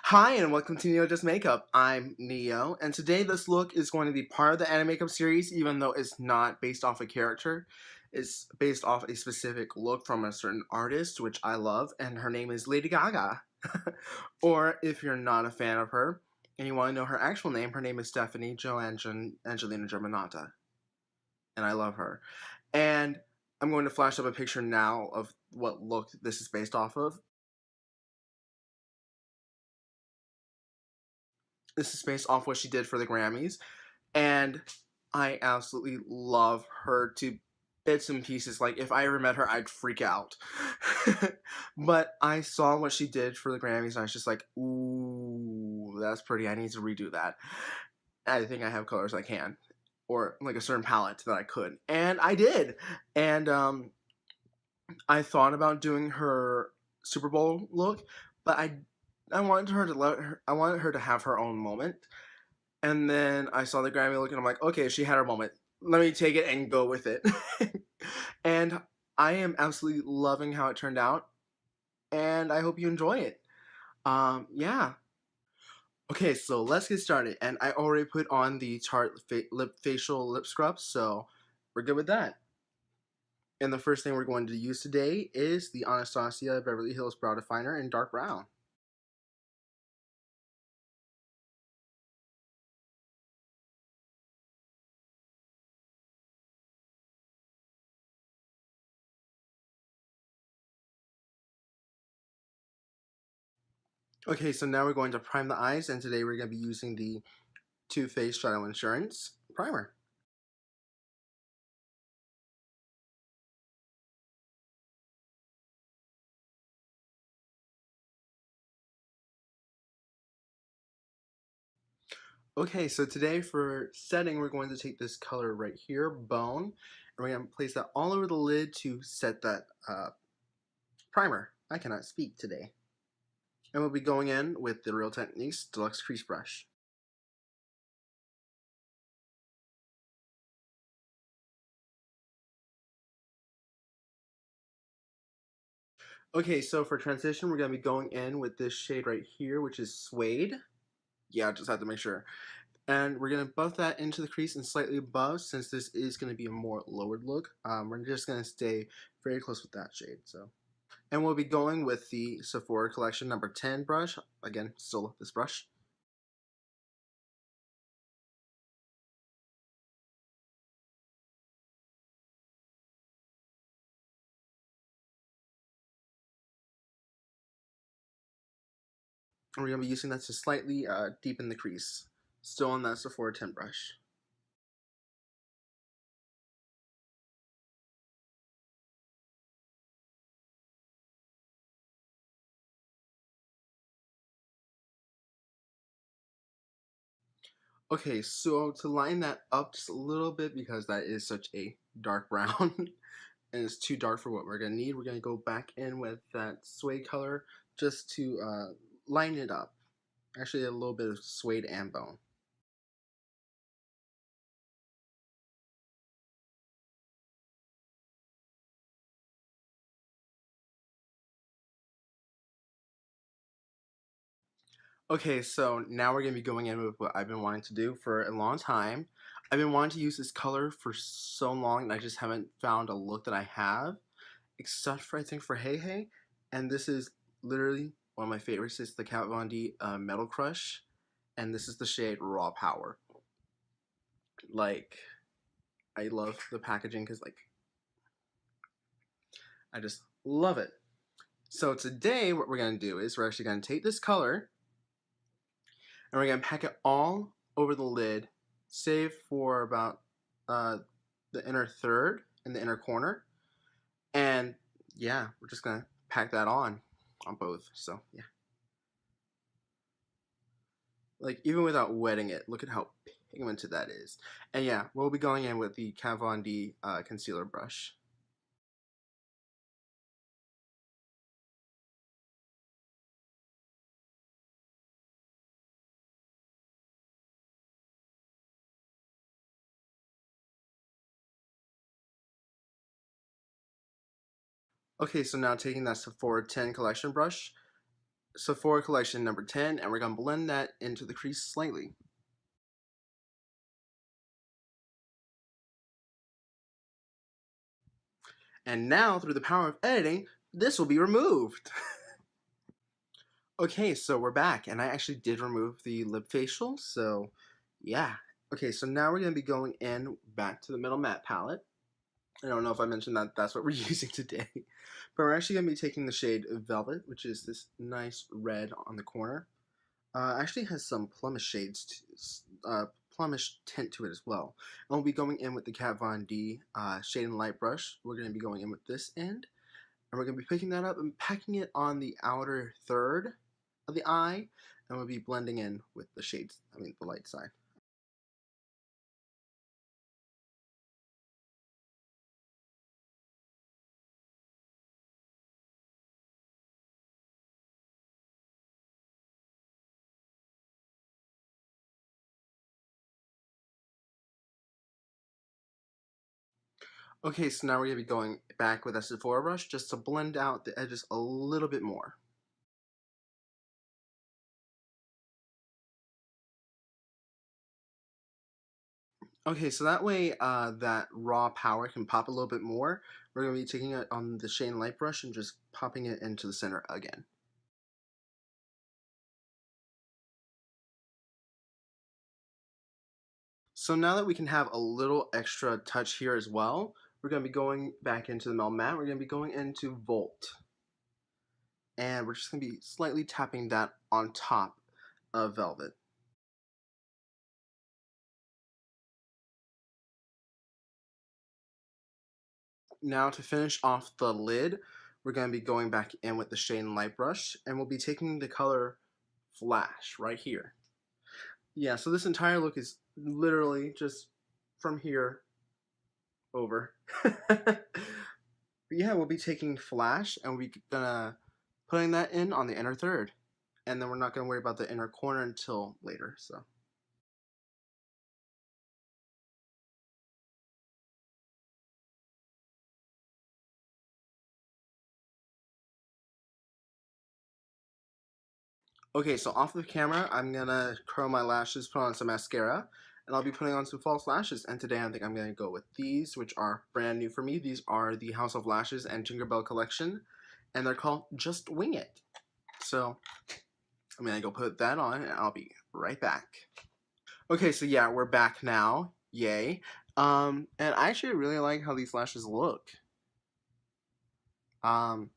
Hi and welcome to Neo Just Makeup. I'm Neo, and today this look is going to be part of the anime makeup series, even though it's not based off a character. It's based off a specific look from a certain artist, which I love, and her name is Lady Gaga. Or if you're not a fan of her and you want to know her actual name, her name is Stephanie Angelina Germanotta, and I love her. And I'm going to flash up a picture now of what look this is based off of. This is based off what she did for the Grammys. And I absolutely love her to bits and pieces. Like, if I ever met her, I'd freak out. But I saw what she did for the Grammys, and I was just like, ooh, that's pretty. I need to redo that. I think I have colors I can. Or, like, a certain palette that I could. And I did. And I thought about doing her Super Bowl look, but I wanted her to I wanted her to have her own moment. And then I saw the Grammy look and I'm like, okay, she had her moment. Let me take it and go with it. And I am absolutely loving how it turned out. And I hope you enjoy it. Yeah. Okay, so let's get started. And I already put on the Tarte facial lip scrub, so we're good with that. And the first thing we're going to use today is the Anastasia Beverly Hills Brow Definer in dark brown. Okay, so now we're going to prime the eyes, and today we're going to be using the Too Faced Shadow Insurance Primer. Okay, so today for setting, we're going to take this color right here, Bone, and we're going to place that all over the lid to set that primer. I cannot speak today. And we'll be going in with the Real Techniques Deluxe Crease Brush. Okay, so for transition, we're going to be going in with this shade right here, which is Suede. Yeah, I just have to make sure. And we're going to buff that into the crease and slightly above, since this is going to be a more lowered look. We're just going to stay very close with that shade. And we'll be going with the Sephora Collection number 10 brush. Again, still this brush. And we're going to be using that to slightly deepen the crease. Still on that Sephora 10 brush. Okay, so to line that up just a little bit, because that is such a dark brown, and it's too dark for what we're going to need, we're going to go back in with that suede color just to line it up. Actually, a little bit of suede and bone. Okay, so now we're going to be going in with what I've been wanting to do for a long time. I've been wanting to use this color for so long, and I just haven't found a look that I have, except for, I think, for Hey Hey. And this is literally one of my favorites. It's the Kat Von D Metal Crush, and this is the shade Raw Power. Like, I love the packaging because, like, I just love it. So today, what we're going to do is we're actually going to take this color, and we're going to pack it all over the lid, save for about the inner third and the inner corner. And yeah, we're just going to pack that on both. So yeah. Like, even without wetting it, look at how pigmented that is. And yeah, we'll be going in with the Kat Von D concealer brush. Okay, so now taking that Sephora 10 collection brush, Sephora collection number 10, and we're going to blend that into the crease slightly. And now, through the power of editing, this will be removed. Okay, so we're back, and I actually did remove the lip facial, so yeah. Okay, so now we're going to be going in back to the MetalMatte palette. I don't know if I mentioned that that's what we're using today, but we're actually going to be taking the shade Velvet, which is this nice red on the corner. Actually has some plummish plummish tint to it as well. And we'll be going in with the Kat Von D Shade and Light brush. We're going to be going in with this end, and we're going to be picking that up and packing it on the outer third of the eye, and we'll be blending in with the shades, the light side. Okay, so now we're going to be going back with a Sephora brush just to blend out the edges a little bit more. Okay, so that way that raw power can pop a little bit more. We're going to be taking it on the Shade and Light brush and just popping it into the center again. So now that we can have a little extra touch here as well, we're going to be going back into the MetalMatte. We're going to be going into Volt. And we're just going to be slightly tapping that on top of Velvet. Now to finish off the lid, we're going to be going back in with the Shade and Light brush, and we'll be taking the color Flash right here. Yeah, so this entire look is literally just from here over. But yeah, we'll be taking Flash, and we're gonna putting that in on the inner third, and then we're not gonna worry about the inner corner until later. So. Okay, so off the camera, I'm gonna curl my lashes, put on some mascara, and I'll be putting on some false lashes. And today I think I'm gonna go with these, which are brand new for me. These are the House of Lashes and Tinkerbell collection, and they're called Just Wing It. So I'm gonna go put that on, and I'll be right back. Okay, so yeah, we're back now. Yay. And I actually really like how these lashes look. Um,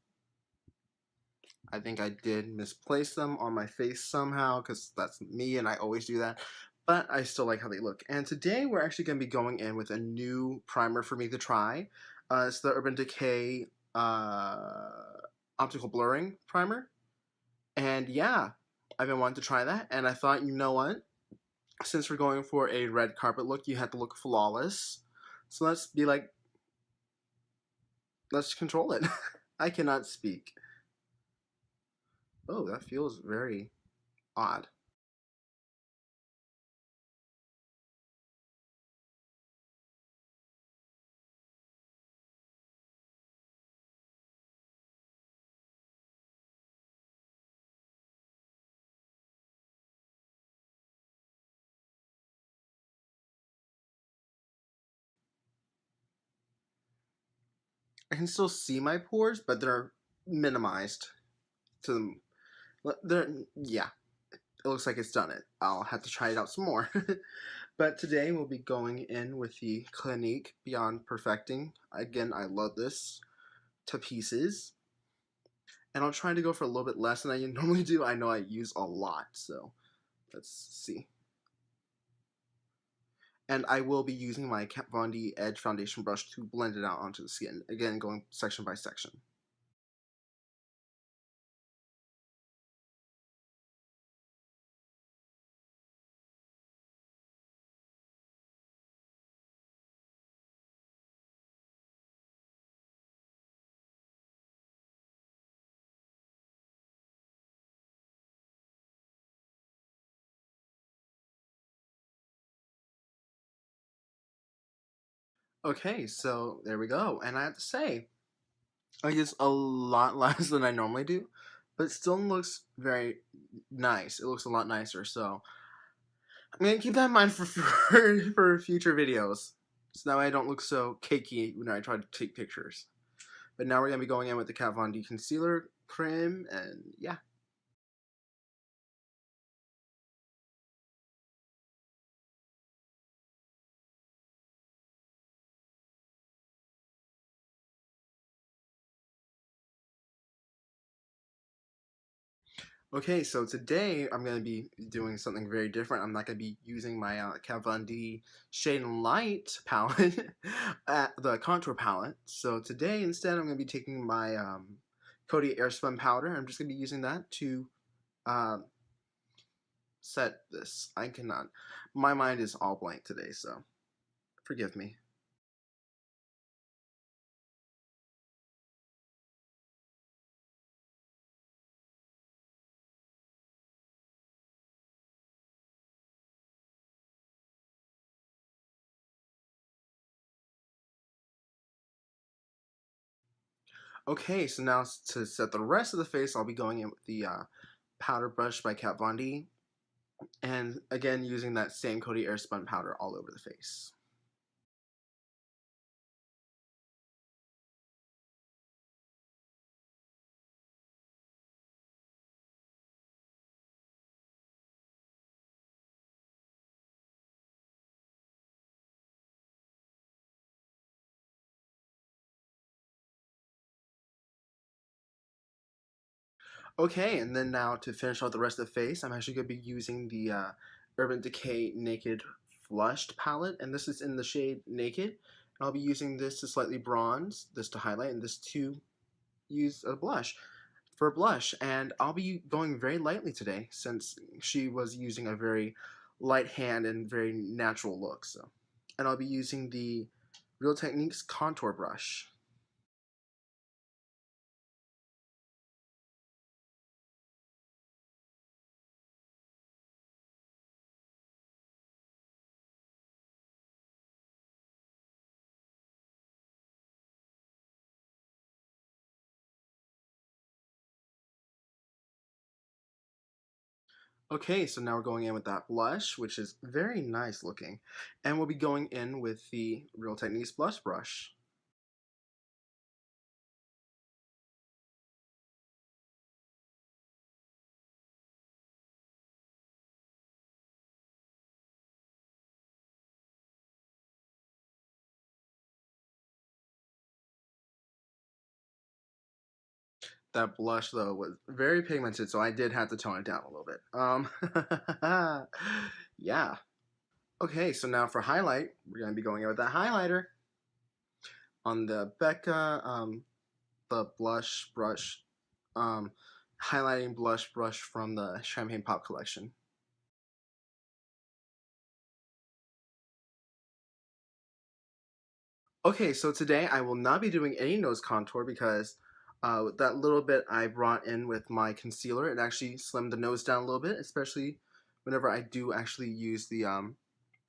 I think I did misplace them on my face somehow because that's me and I always do that. But I still like how they look. And today we're actually going to be going in with a new primer for me to try. It's the Urban Decay Optical Blurring Primer. And yeah, I've been wanting to try that. And I thought, you know what? Since we're going for a red carpet look, you have to look flawless. So let's be like, let's control it. I cannot speak. Oh, that feels very odd. I can still see my pores, but they're minimized to them. Yeah, it looks like it's done it. I'll have to try it out some more. But today we'll be going in with the Clinique Beyond Perfecting. Again, I love this to pieces. And I'll try to go for a little bit less than I normally do. I know I use a lot, so let's see. And I will be using my Kat Von D Edge Foundation brush to blend it out onto the skin. Again, going section by section. Okay, so there we go. And I have to say, I use a lot less than I normally do, but it still looks very nice. It looks a lot nicer, so I'm gonna keep that in mind for future videos. So now I don't look so cakey when I try to take pictures. But now we're gonna be going in with the Kat Von D concealer cream, and yeah. Okay, so today I'm going to be doing something very different. I'm not going to be using my Kat Von D Shade and Light palette, the contour palette. So today instead I'm going to be taking my Coty Airspun powder. I'm just going to be using that to uh, set this. I cannot. My mind is all blank today, so forgive me. Okay, so now to set the rest of the face, I'll be going in with the powder brush by Kat Von D. And again, using that same Coty Airspun powder all over the face. Okay, and then now to finish out the rest of the face, I'm actually going to be using the Urban Decay Naked Flushed palette, and this is in the shade Naked. I'll be using this to slightly bronze, this to highlight, and this to use a blush for a blush. And I'll be going very lightly today since she was using a very light hand and very natural look. So, and I'll be using the Real Techniques contour brush. Okay, so now we're going in with that blush, which is very nice looking. And we'll be going in with the Real Techniques blush brush. That blush, though, was very pigmented, so I did have to tone it down a little bit. Yeah. Okay, so now for highlight, we're going to be going in with that highlighter on the Becca, the blush brush, um, highlighting blush brush from the Champagne Pop collection. Okay, so today I will not be doing any nose contour because that little bit I brought in with my concealer, it actually slimmed the nose down a little bit, especially whenever I do actually use the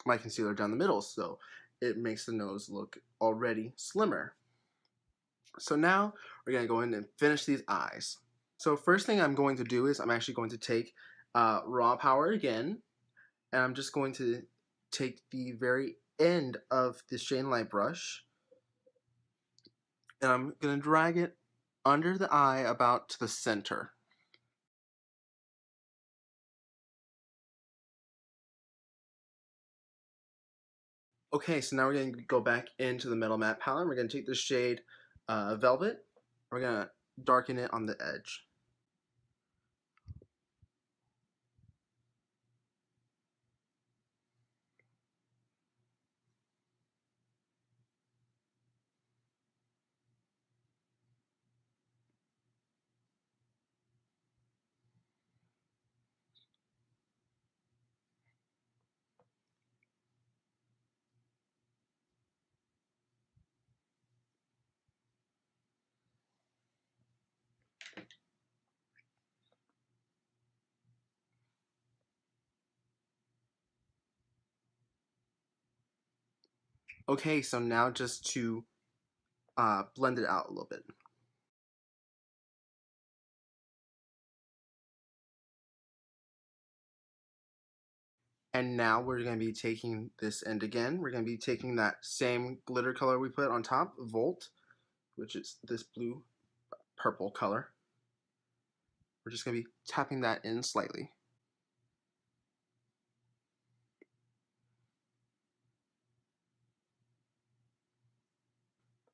my concealer down the middle, so it makes the nose look already slimmer. So now we're going to go in and finish these eyes. So first thing I'm going to do is I'm actually going to take raw power again, and I'm just going to take the very end of the Shade and Light brush, and I'm going to drag it under the eye about to the center. Okay, so now we're going to go back into the MetalMatte palette. We're going to take the shade Velvet. We're going to darken it on the edge. Okay, so now just to blend it out a little bit. And now we're going to be taking this end again. We're going to be taking that same glitter color we put on top, Volt, which is this blue purple color. We're just going to be tapping that in slightly.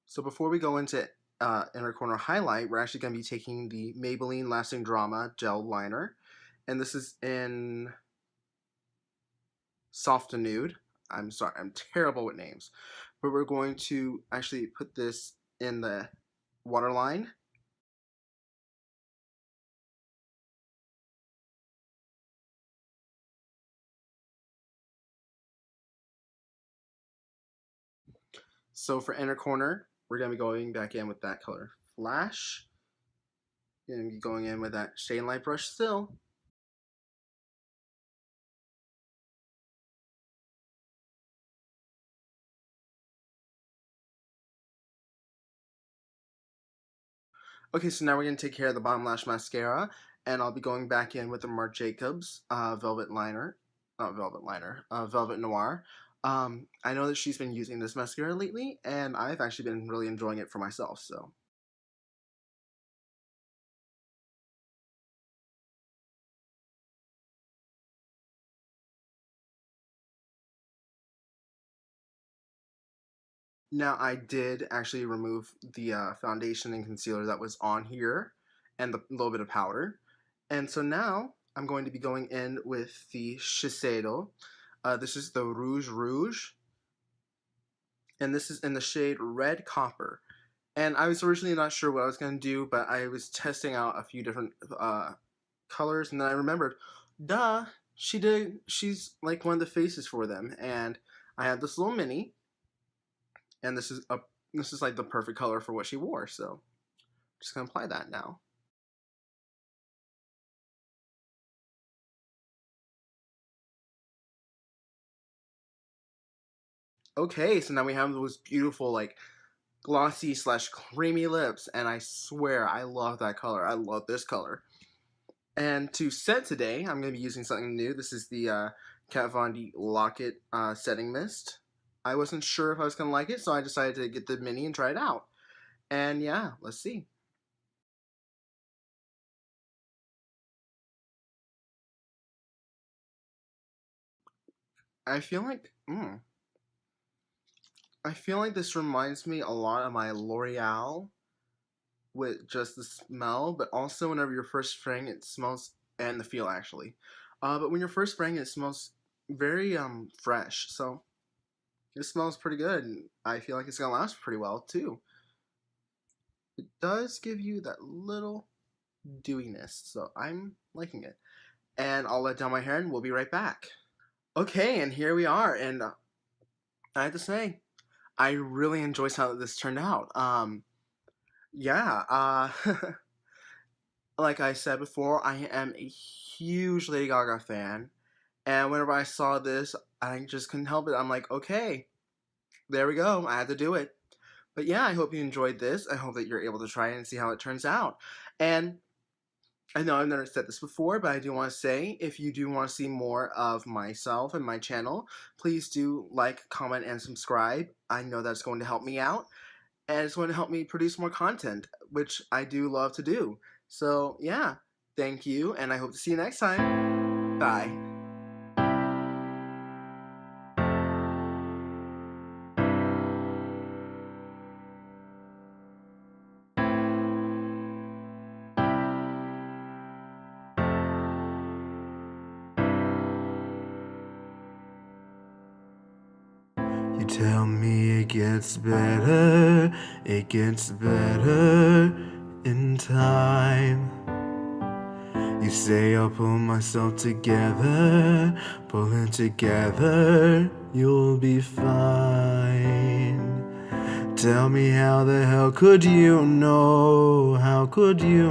So before we go into inner corner highlight, we're actually going to be taking the Maybelline Lasting Drama Gel Liner. And this is in Soft and Nude. I'm sorry, I'm terrible with names. But we're going to actually put this in the waterline. So for inner corner, we're going to be going back in with that color Flash. Going to be going in with that Shade Light brush still. Okay, so now we're going to take care of the bottom lash mascara, and I'll be going back in with the Marc Jacobs Velvet Noir. I know that she's been using this mascara lately, and I've actually been really enjoying it for myself, so. Now, I did actually remove the foundation and concealer that was on here, and the little bit of powder. And so now, I'm going to be going in with the Shiseido. This is the Rouge Rouge, and this is in the shade Red Copper. And I was originally not sure what I was going to do, but I was testing out a few different colors, and then I remembered, duh, she's like one of the faces for them. And I had this little mini, and this is like the perfect color for what she wore, so I'm just going to apply that now. Okay, so now we have those beautiful, like, glossy / creamy lips, and I swear I love that color. I love this color. And to set today, I'm going to be using something new. This is the Kat Von D Lock-It Setting Mist. I wasn't sure if I was going to like it, so I decided to get the mini and try it out. And yeah, let's see. I feel like, this reminds me a lot of my L'Oreal with just the smell, but also whenever you're first spraying it smells, and the feel actually. But when you're first spraying it smells very fresh, so it smells pretty good, and I feel like it's gonna last pretty well too. It does give you that little dewiness, so I'm liking it. And I'll let down my hair and we'll be right back. Okay, and here we are, and I have to say, I really enjoyed how this turned out. Yeah, like I said before, I am a huge Lady Gaga fan, and whenever I saw this, I just couldn't help it. I'm like, okay, there we go, I had to do it. But yeah, I hope you enjoyed this. I hope that you're able to try it and see how it turns out. And I know I've never said this before, but I do want to say, if you do want to see more of myself and my channel, please do like, comment, and subscribe. I know that's going to help me out, and it's going to help me produce more content, which I do love to do. So yeah, thank you, and I hope to see you next time. Bye. You tell me it gets better in time. You say I'll pull myself together, pull it together, you'll be fine. Tell me how the hell could you know, how could you